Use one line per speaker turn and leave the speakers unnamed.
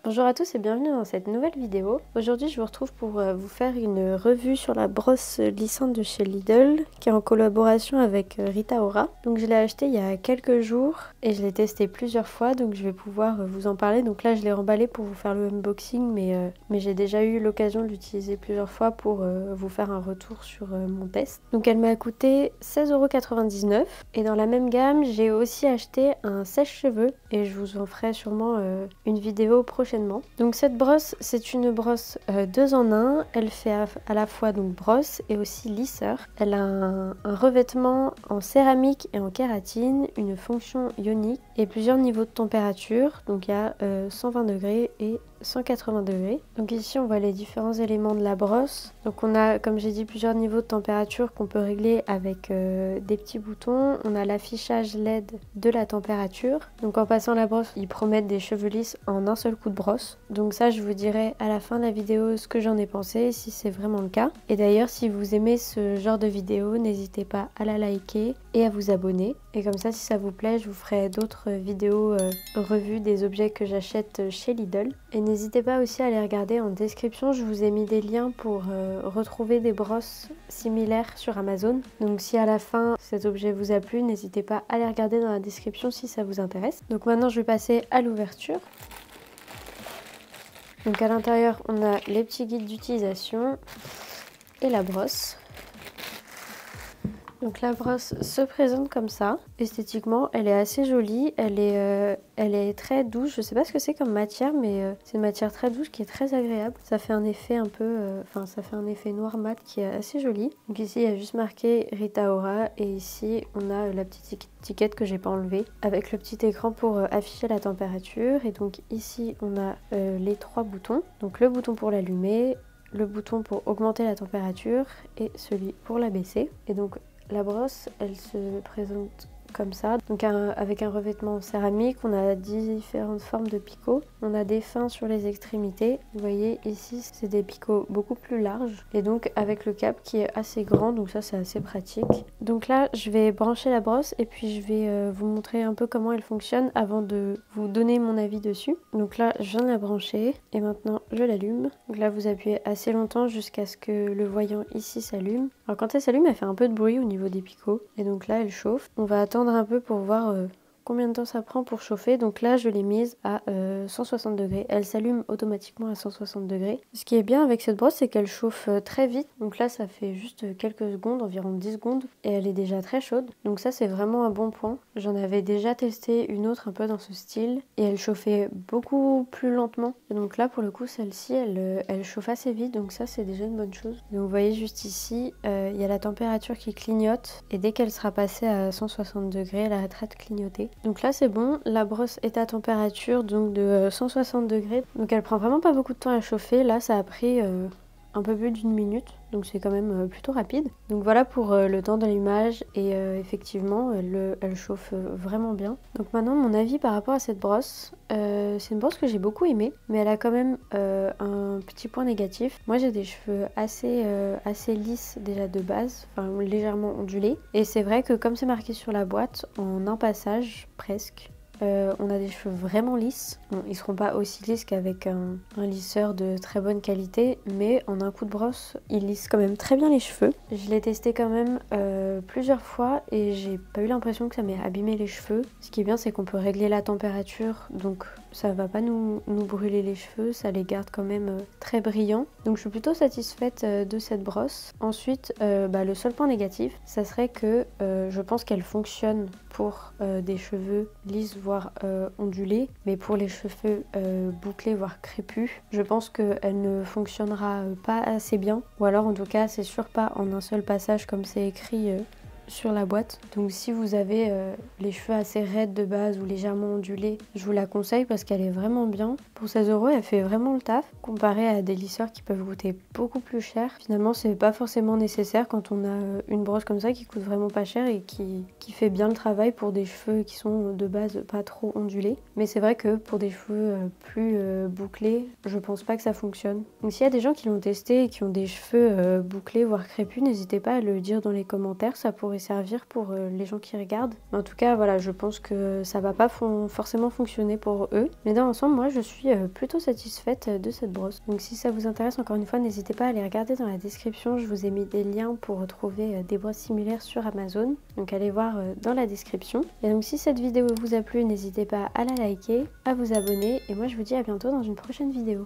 Bonjour à tous et bienvenue dans cette nouvelle vidéo. Aujourd'hui je vous retrouve pour vous faire une revue sur la brosse lissante de chez Lidl qui est en collaboration avec Rita Ora. Donc je l'ai acheté il y a quelques jours et je l'ai testé plusieurs fois, donc je vais pouvoir vous en parler. Donc là je l'ai remballé pour vous faire le unboxing, mais j'ai déjà eu l'occasion de l'utiliser plusieurs fois pour vous faire un retour sur mon test. Donc elle m'a coûté 16,99 € et dans la même gamme j'ai aussi acheté un sèche-cheveux et je vous en ferai sûrement une vidéo prochainement. Donc cette brosse, c'est une brosse 2 en 1. Elle fait à la fois donc brosse et aussi lisseur. Elle a un revêtement en céramique et en kératine, une fonction ionique et plusieurs niveaux de température. Donc il y a 120 degrés et 180 degrés. Donc ici on voit les différents éléments de la brosse. Donc on a, comme j'ai dit, plusieurs niveaux de température qu'on peut régler avec des petits boutons. On a l'affichage LED de la température. Donc en passant la brosse, ils promettent des cheveux lisses en un seul coup de brosse. Donc ça, je vous dirai à la fin de la vidéo ce que j'en ai pensé, si c'est vraiment le cas. Et d'ailleurs, si vous aimez ce genre de vidéo, n'hésitez pas à la liker et à vous abonner. Et comme ça, si ça vous plaît, je vous ferai d'autres vidéos revues des objets que j'achète chez Lidl. Et n'hésitez pas aussi à les regarder en description, je vous ai mis des liens pour retrouver des brosses similaires sur Amazon. Donc si à la fin cet objet vous a plu, n'hésitez pas à les regarder dans la description si ça vous intéresse. Donc maintenant je vais passer à l'ouverture. Donc à l'intérieur on a les petits guides d'utilisation et la brosse. Donc la brosse se présente comme ça. Esthétiquement, elle est assez jolie. Elle est très douce. Je sais pas ce que c'est comme matière, mais c'est une matière très douce qui est très agréable. Ça fait un effet un peu, ça fait un effet noir mat qui est assez joli. Donc ici, il y a juste marqué Rita Ora et ici, on a la petite étiquette que j'ai pas enlevée avec le petit écran pour afficher la température. Et donc ici, on a les 3 boutons. Donc le bouton pour l'allumer, le bouton pour augmenter la température et celui pour la baisser. Et donc la brosse, elle se présente comme ça, donc avec un revêtement en céramique. On a différentes formes de picots. On a des fins sur les extrémités. Vous voyez ici, c'est des picots beaucoup plus larges et donc avec le cap qui est assez grand, donc ça c'est assez pratique. Donc là, je vais brancher la brosse et puis je vais vous montrer un peu comment elle fonctionne avant de vous donner mon avis dessus. Donc là, je viens de la brancher et maintenant je l'allume. Donc là, vous appuyez assez longtemps jusqu'à ce que le voyant ici s'allume. Alors quand elle s'allume, elle fait un peu de bruit au niveau des picots et donc là, elle chauffe. On va attendre un peu pour voir combien de temps ça prend pour chauffer. Donc là, je l'ai mise à 160 degrés. Elle s'allume automatiquement à 160 degrés. Ce qui est bien avec cette brosse, c'est qu'elle chauffe très vite. Donc là, ça fait juste quelques secondes, environ 10 secondes. Et elle est déjà très chaude. Donc ça, c'est vraiment un bon point. J'en avais déjà testé une autre un peu dans ce style. Et elle chauffait beaucoup plus lentement. Et donc là, pour le coup, celle-ci, elle chauffe assez vite. Donc ça, c'est déjà une bonne chose. Donc vous voyez juste ici, il y a la température qui clignote. Et dès qu'elle sera passée à 160 degrés, elle arrêtera de clignoter. Donc là c'est bon, la brosse est à température donc de 160 degrés. Donc elle prend vraiment pas beaucoup de temps à chauffer. Là ça a pris un peu plus d'1 minute, donc c'est quand même plutôt rapide. Donc voilà pour le temps d'allumage et effectivement elle chauffe vraiment bien. Donc maintenant mon avis par rapport à cette brosse, c'est une brosse que j'ai beaucoup aimée, mais elle a quand même un petit point négatif. Moi j'ai des cheveux assez lisses déjà de base, enfin légèrement ondulés, et c'est vrai que comme c'est marqué sur la boîte, en un passage presque, on a des cheveux vraiment lisses. Bon, ils seront pas aussi lisses qu'avec un lisseur de très bonne qualité, mais en un coup de brosse, il lisse quand même très bien les cheveux. Je l'ai testé quand même plusieurs fois et j'ai pas eu l'impression que ça m'ait abîmé les cheveux. Ce qui est bien, c'est qu'on peut régler la température, donc ça va pas nous brûler les cheveux, ça les garde quand même très brillants. Donc je suis plutôt satisfaite de cette brosse. Ensuite, le seul point négatif, ça serait que je pense qu'elle fonctionne pour des cheveux lisses voire ondulés, mais pour les cheveux bouclés voire crépus, je pense qu'elle ne fonctionnera pas assez bien, ou alors en tout cas c'est sûr pas en un seul passage comme c'est écrit sur la boîte. Donc si vous avez les cheveux assez raides de base ou légèrement ondulés, je vous la conseille parce qu'elle est vraiment bien. Pour 16 €, elle fait vraiment le taf comparé à des lisseurs qui peuvent coûter beaucoup plus cher. Finalement, c'est pas forcément nécessaire quand on a une brosse comme ça qui coûte vraiment pas cher et qui fait bien le travail pour des cheveux qui sont de base pas trop ondulés. Mais c'est vrai que pour des cheveux plus bouclés, je pense pas que ça fonctionne. Donc s'il y a des gens qui l'ont testé et qui ont des cheveux bouclés voire crépus, n'hésitez pas à le dire dans les commentaires, ça pourrait pourrait servir pour les gens qui regardent. Mais en tout cas, voilà, je pense que ça va pas forcément fonctionner pour eux. Mais dans l'ensemble, moi, je suis plutôt satisfaite de cette brosse. Donc si ça vous intéresse, encore une fois, n'hésitez pas à aller regarder dans la description. Je vous ai mis des liens pour retrouver des brosses similaires sur Amazon. Donc allez voir dans la description. Et donc si cette vidéo vous a plu, n'hésitez pas à la liker, à vous abonner. Et moi, je vous dis à bientôt dans une prochaine vidéo.